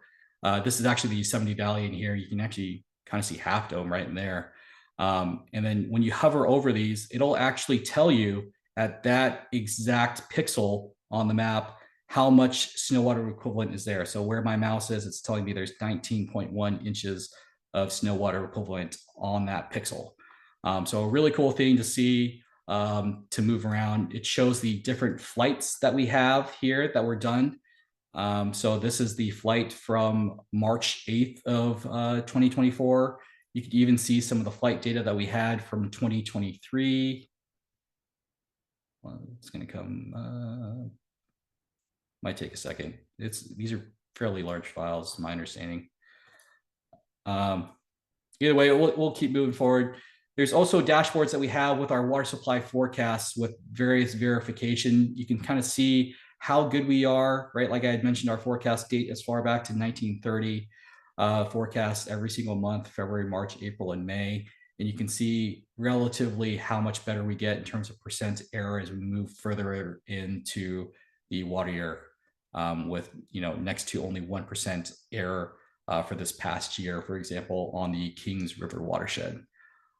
this is actually the Yosemite Valley in here. You can actually kind of see Half Dome right in there. And then when you hover over these, it'll actually tell you at that exact pixel on the map how much snow water equivalent is there. So where my mouse is, it's telling me there's 19.1 inches of snow water equivalent on that pixel. So a really cool thing to see, to move around. It shows the different flights that we have here that were done. So this is the flight from March 8th of 2024. You could even see some of the flight data that we had from 2023. Well, it's going to come, might take a second. These are fairly large files, my understanding. Either way, we'll keep moving forward. There's also dashboards that we have with our water supply forecasts with various verification. You can kind of see how good we are, right? Like I had mentioned, our forecast date as far back to 1930, forecast every single month, February, March, April, and May. And you can see relatively how much better we get in terms of percent error as we move further into the water year, with next to only 1% error for this past year, for example, on the Kings River watershed.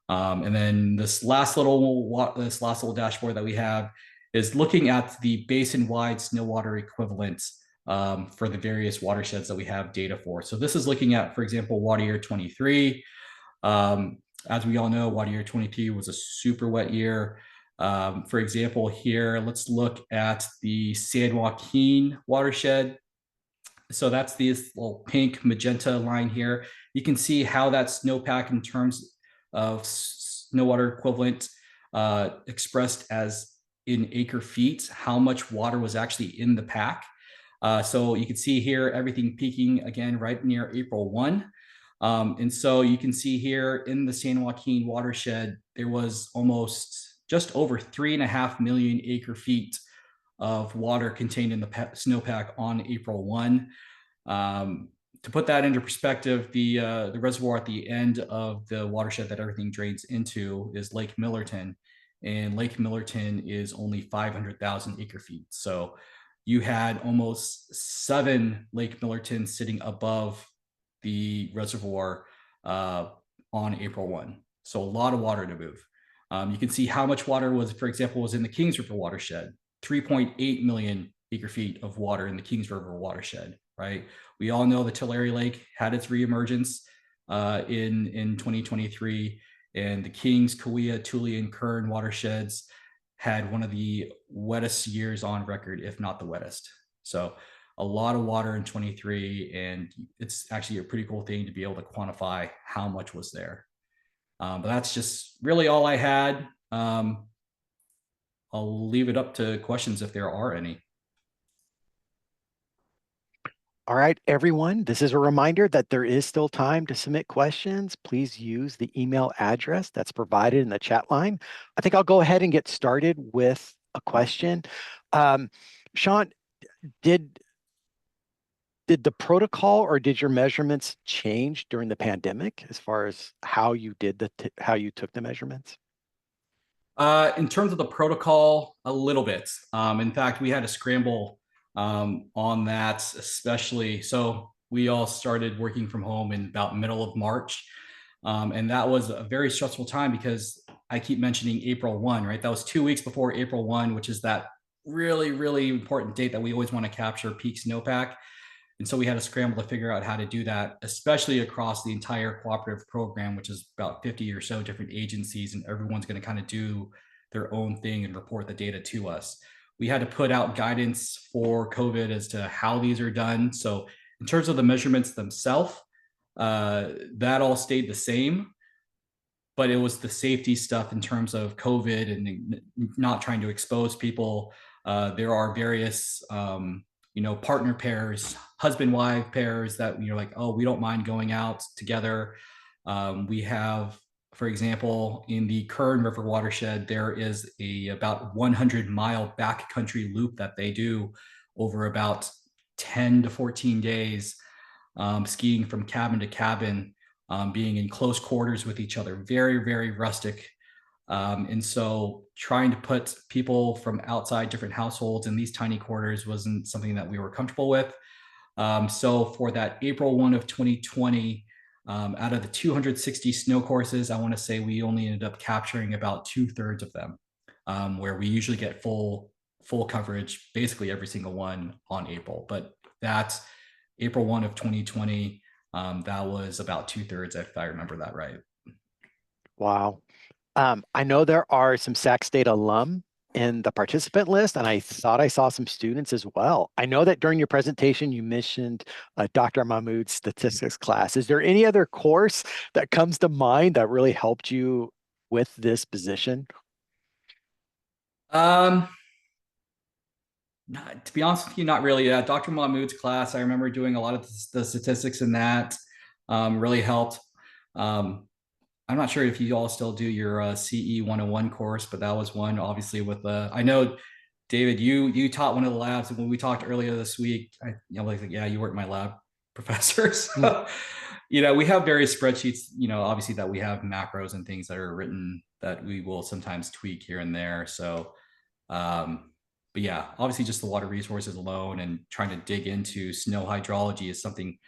And then this last little dashboard that we have is looking at the basin-wide snow water equivalents for the various watersheds that we have data for. So this is looking at, for example, water year 23. As we all know, water year 23 was a super wet year. For example, here, let's look at the San Joaquin watershed. So that's this little pink magenta line here. You can see how that snowpack in terms of snow water equivalent expressed as in acre feet, how much water was actually in the pack. So you can see here everything peaking again right near April 1. And so you can see here in the San Joaquin watershed, there was almost just over 3.5 million acre feet of water contained in the snowpack on April 1. To put that into perspective, the reservoir at the end of the watershed that everything drains into is Lake Millerton, and Lake Millerton is only 500,000 acre feet. So you had almost 7 Lake Millerton sitting above the reservoir on April 1. So a lot of water to move. You can see how much water was, for example, was in the Kings River watershed. 3.8 million acre feet of water in the Kings River watershed, right? We all know the Tulare Lake had its reemergence in 2023, and the Kings, Kaweah, Tule, and Kern watersheds had one of the wettest years on record, if not the wettest. So a lot of water in 23, and it's actually a pretty cool thing to be able to quantify how much was there. But that's just really all I had. I'll leave it up to questions if there are any. All right, everyone, this is a reminder that there is still time to submit questions. Please use the email address that's provided in the chat line. I think I'll go ahead and get started with a question. Sean, did the protocol or did your measurements change during the pandemic as far as how you did how you took the measurements? In terms of the protocol, a little bit. In fact, we had a scramble on that, especially. So we all started working from home in about middle of March. And that was a very stressful time because I keep mentioning April 1, right? That was 2 weeks before April 1, which is that really, really important date that we always want to capture peak snowpack. And so we had to scramble to figure out how to do that, especially across the entire cooperative program, which is about 50 or so different agencies, and everyone's going to kind of do their own thing and report the data to us. We had to put out guidance for COVID as to how these are done. So in terms of the measurements themselves, that all stayed the same, but it was the safety stuff in terms of COVID and not trying to expose people. There are various, partner pairs, husband-wife pairs that you're like, oh, we don't mind going out together. We have, for example, in the Kern River watershed, there is a about 100-mile backcountry loop that they do over about 10 to 14 days, skiing from cabin to cabin, being in close quarters with each other, very, very rustic. And so trying to put people from outside different households in these tiny quarters wasn't something that we were comfortable with. So for that April 1 of 2020, out of the 260 snow courses, I want to say we only ended up capturing about 2/3 of them, where we usually get full coverage, basically every single one on April. But that's April 1 of 2020. That was about 2/3, if I remember that right. Wow. I know there are some Sac State alum in the participant list, and I thought I saw some students as well. I know that during your presentation, you mentioned Dr. Mahmood's statistics class. Is there any other course that comes to mind that really helped you with this position? Um, to be honest with you, not really. Dr. Mahmood's class, I remember doing a lot of the statistics in that. Really helped. I'm not sure if you all still do your CE 101 course, but that was one obviously with I know David, you taught one of the labs, and when we talked earlier this week, like, yeah, you weren't my lab professor. So, we have various spreadsheets, obviously that we have macros and things that are written that we will sometimes tweak here and there. So, but yeah, obviously just the water resources alone and trying to dig into snow hydrology is something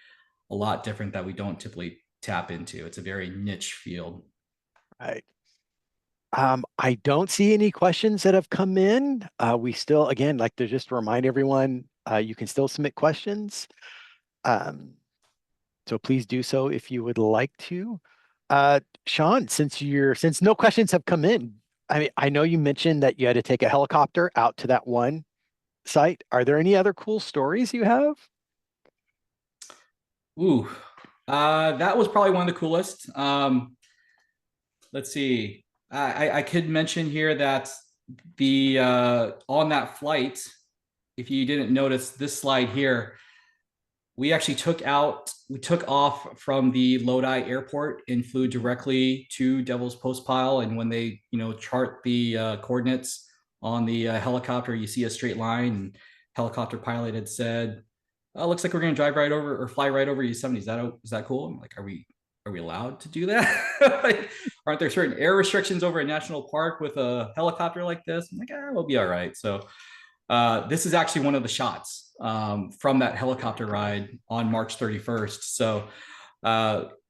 a lot different that we don't typically tap into. It's a very niche field. Right. I don't see any questions that have come in. We still, again, like to just remind everyone, you can still submit questions. So please do so if you would like to. Sean, since no questions have come in, I mean, I know you mentioned that you had to take a helicopter out to that one site. Are there any other cool stories you have? Ooh, that was probably one of the coolest. Let's see. I could mention here that the on that flight, if you didn't notice this slide here, we actually took off from the Lodi airport and flew directly to Devil's Postpile. And when they, chart the coordinates on the helicopter, you see a straight line. And helicopter pilot had said, "Oh, looks like we're going to drive right over or fly right over Yosemite. Is that cool?" I'm like, "Are we allowed to do that? Like, aren't there certain air restrictions over a national park with a helicopter like this?" I'm like, "We'll be all right." So this is actually one of the shots from that helicopter ride on March 31st. So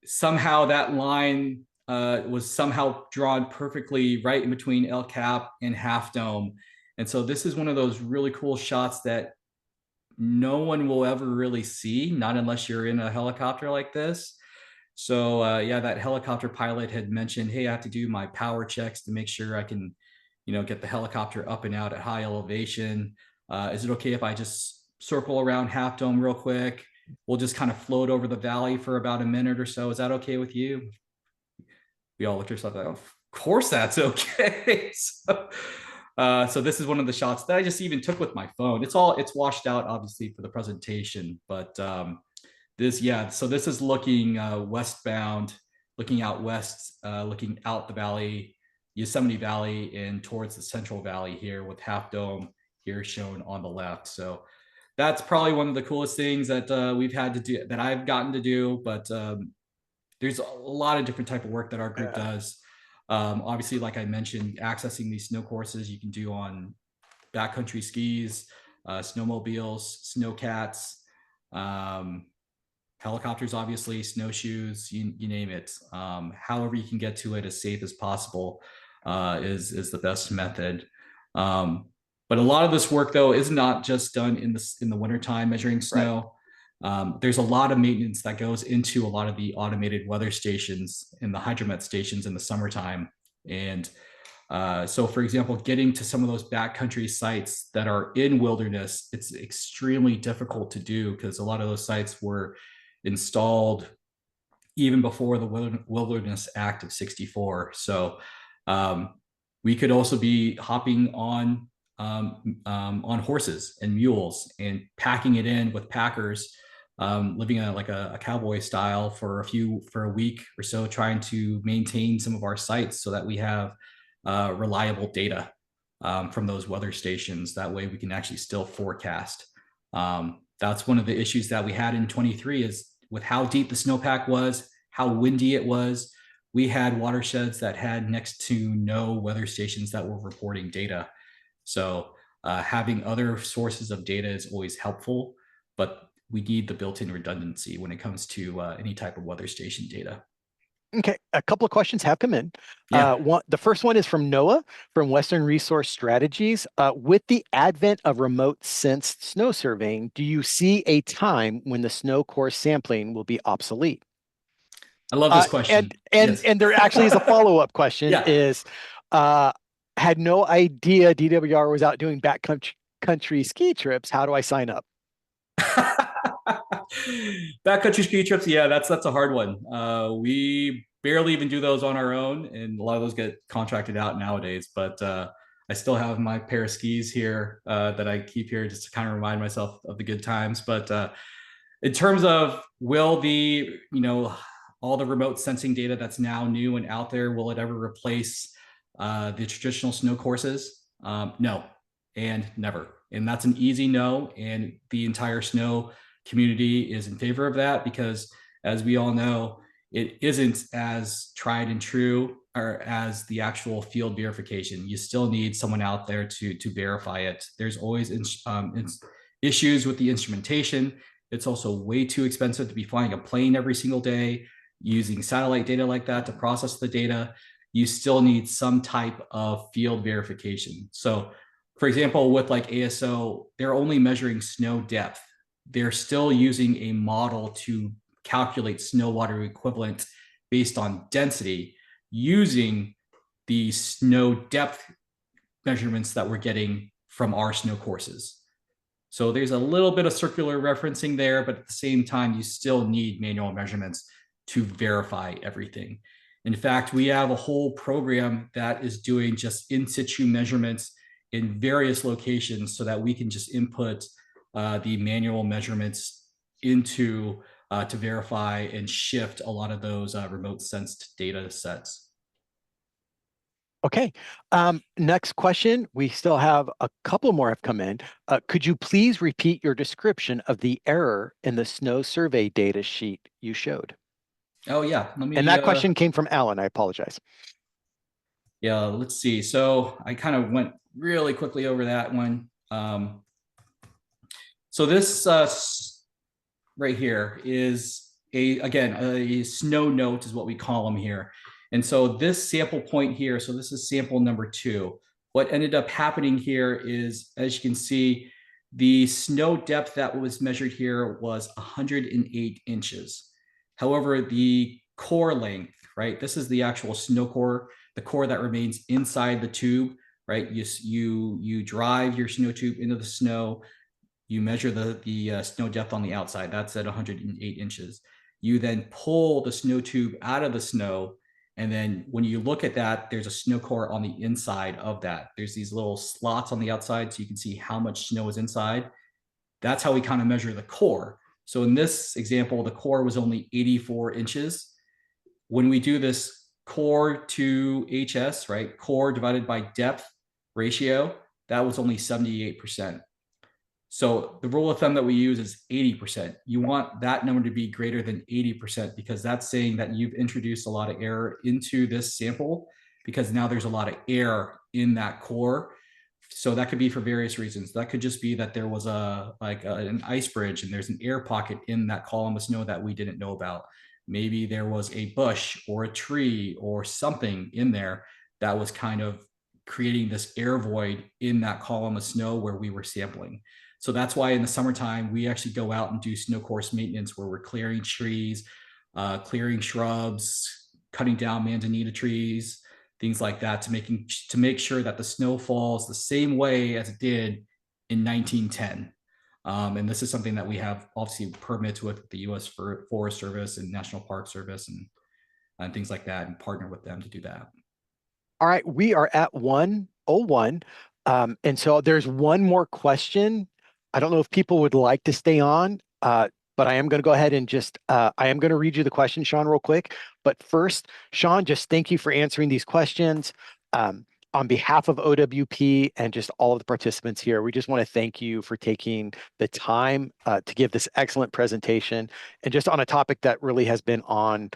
somehow that line was somehow drawn perfectly right in between El Cap and Half Dome. And so this is one of those really cool shots that no one will ever really see, not unless you're in a helicopter like this. So yeah, that helicopter pilot had mentioned, "Hey, I have to do my power checks to make sure I can, get the helicopter up and out at high elevation. Is it okay if I just circle around Half Dome real quick? We'll just kind of float over the valley for about a minute or so. Is that okay with you?" We all looked at ourselves like, "Oh, of course that's okay." So this is one of the shots that I just even took with my phone. It's washed out obviously for the presentation, but so this is looking westbound, looking out west, looking out the valley, Yosemite Valley, and towards the Central Valley here with Half Dome here shown on the left. So that's probably one of the coolest things that we've had to do, that I've gotten to do. But there's a lot of different type of work that our group does. Obviously, like I mentioned, accessing these snow courses you can do on backcountry skis, snowmobiles, snowcats, um, helicopters, obviously, snowshoes, you name it. However you can get to it as safe as possible is the best method. But a lot of this work, though, is not just done in the wintertime measuring Right. snow. There's a lot of maintenance that goes into a lot of the automated weather stations and the hydromet stations in the summertime. And so, for example, getting to some of those backcountry sites that are in wilderness, it's extremely difficult to do because a lot of those sites were installed even before the Wilderness Act of 64. So we could also be hopping on horses and mules and packing it in with packers, living like a cowboy style for a week or so, trying to maintain some of our sites so that we have reliable data from those weather stations. That way we can actually still forecast. That's one of the issues that we had in 23 is with how deep the snowpack was, how windy it was. We had watersheds that had next to no weather stations that were reporting data. So having other sources of data is always helpful, but we need the built-in redundancy when it comes to any type of weather station data. Okay, a couple of questions have come in. Yeah. The first one is from Noah from Western Resource Strategies. With the advent of remote sensed snow surveying, do you see a time when the snow course sampling will be obsolete? I love this question. Yes. And there actually is a follow-up question Yeah. is, had no idea DWR was out doing backcountry ski trips. How do I sign up? Backcountry ski trips, yeah, that's a hard one. We barely even do those on our own, and a lot of those get contracted out nowadays. But I still have my pair of skis here that I keep here just to kind of remind myself of the good times. But in terms of will all the remote sensing data that's now new and out there, will it ever replace the traditional snow courses? No, and never. And that's an easy no. And the entire snow community is in favor of that because, as we all know, it isn't as tried and true or as the actual field verification. You still need someone out there to verify it. There's always issues with the instrumentation. It's also way too expensive to be flying a plane every single day, using satellite data like that to process the data. You still need some type of field verification. So, for example, with like ASO, they're only measuring snow depth. They're still using a model to calculate snow water equivalent based on density using the snow depth measurements that we're getting from our snow courses. So there's a little bit of circular referencing there, but at the same time, you still need manual measurements to verify everything. In fact, we have a whole program that is doing just in situ measurements in various locations so that we can just input the manual measurements into to verify and shift a lot of those remote sensed data sets. Okay. Next question. We still have a couple more have come in. Could you please repeat your description of the error in the snow survey data sheet you showed? Oh yeah, let me. And that question came from Alan. I apologize. Yeah, let's see. So I kind of went really quickly over that one. So this right here is again a snow note is what we call them here. And so this sample point here, so this is sample number 2. What ended up happening here is, as you can see, the snow depth that was measured here was 108 inches. However, the core length, right? This is the actual snow core, the core that remains inside the tube, right? You drive your snow tube into the snow. You measure the snow depth on the outside. That's at 108 inches. You then pull the snow tube out of the snow. And then when you look at that, there's a snow core on the inside of that. There's these little slots on the outside so you can see how much snow is inside. That's how we kind of measure the core. So in this example, the core was only 84 inches. When we do this core to HS, right, core divided by depth ratio, that was only 78%. So the rule of thumb that we use is 80%. You want that number to be greater than 80% because that's saying that you've introduced a lot of error into this sample because now there's a lot of air in that core. So that could be for various reasons. That could just be that there was an ice bridge and there's an air pocket in that column of snow that we didn't know about. Maybe there was a bush or a tree or something in there that was kind of creating this air void in that column of snow where we were sampling. So that's why in the summertime, we actually go out and do snow course maintenance where we're clearing trees, clearing shrubs, cutting down manzanita trees, things like that to make sure that the snow falls the same way as it did in 1910. And this is something that we have obviously permits with the U.S. Forest Service and National Park Service and things like that, and partner with them to do that. All right, we are at 1:01. And so there's one more question. I don't know if people would like to stay on, but I am going to go ahead and I am going to read you the question, Sean, real quick. But first, Sean, just thank you for answering these questions. On behalf of OWP and just all of the participants here, we just want to thank you for taking the time to give this excellent presentation and just on a topic that really has been on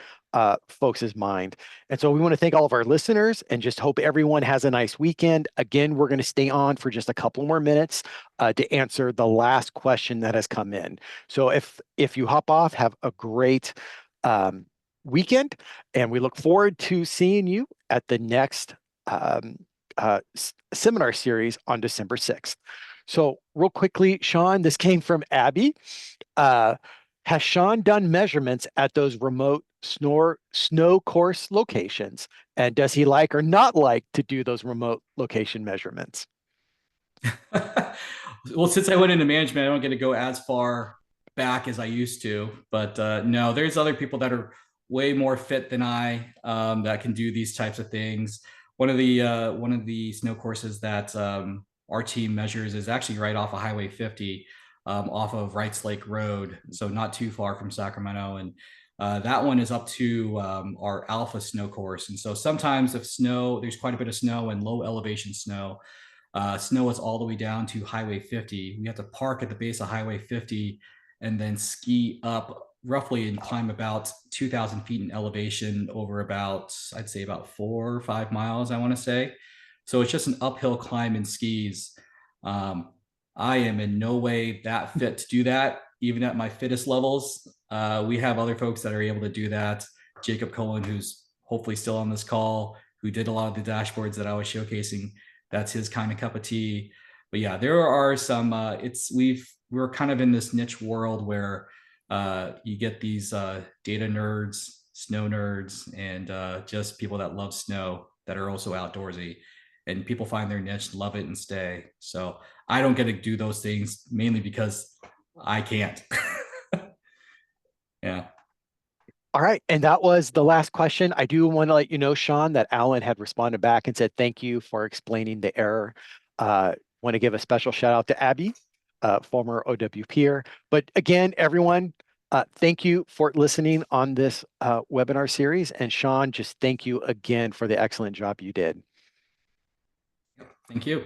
folks' mind. And so we want to thank all of our listeners and just hope everyone has a nice weekend. Again, we're going to stay on for just a couple more minutes to answer the last question that has come in. So if you hop off, have a great weekend, and we look forward to seeing you at the next seminar series on December 6th. So real quickly, Sean, this came from Abby. Has Sean done measurements at those remote snow course locations? And does he like or not like to do those remote location measurements? Well, since I went into management, I don't get to go as far back as I used to. But no, there's other people that are way more fit than I that can do these types of things. One of the snow courses that our team measures is actually right off of Highway 50, off of Wrights Lake Road, so not too far from Sacramento. And that one is up to our alpha snow course. And so sometimes if there's quite a bit of snow and low elevation snow. Snow is all the way down to Highway 50. We have to park at the base of Highway 50 and then ski up roughly and climb about 2,000 feet in elevation over I'd say about 4 or 5 miles, I want to say. So it's just an uphill climb in skis. I am in no way that fit to do that, even at my fittest levels. We have other folks that are able to do that. Jacob Cohen, who's hopefully still on this call, who did a lot of the dashboards that I was showcasing. That's his kind of cup of tea. But yeah, there are some, we're kind of in this niche world where you get these data nerds, snow nerds, and just people that love snow that are also outdoorsy. And people find their niche, love it, and stay. So I don't get to do those things mainly because I can't. Yeah. All right, and that was the last question. I do want to let you know, Sean, that Alan had responded back and said, thank you for explaining the error. Want to give a special shout out to Abby, former OW peer. But again, everyone, thank you for listening on this webinar series. And Sean, just thank you again for the excellent job you did. Thank you.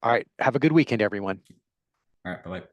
All right, have a good weekend, everyone. All right, bye-bye.